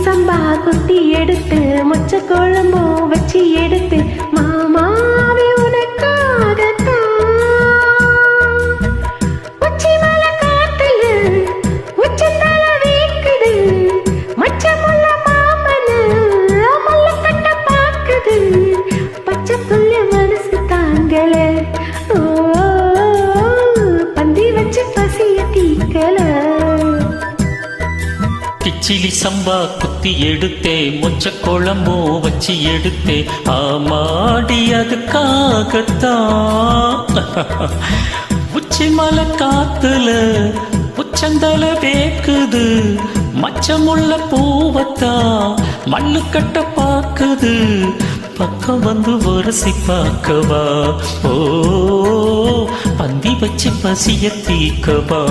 சம்பா குத்தி எடுத்து மொச்ச குழம்போ வச்சு எடுத்து மாமாவே உனக்காகத்தான் உச்சி மலை காத்துல உச்சந்தல வீக்குது மச்சமுள்ள மாமன மல்ல கட்ட பாக்குது பச்சை புள்ள மனசு தாங்கல ஓ பந்தி வச்சு பசிய தீக்கல கிச்சிலி சம்பா குத்தி எடுத்தே மொச்ச குழம்போ வச்சு எடுத்தே ஆமாடி அதுக்காகத்தான் உச்சி மலை காத்துல உச்சந்தல வேக்குது மச்சமுள்ள பூவத்தா மண்ணு கட்ட பாக்குது பக்கம் வந்து உரசி பார்க்கவா ஓ பந்தி வச்சு பசிய தீக்கவா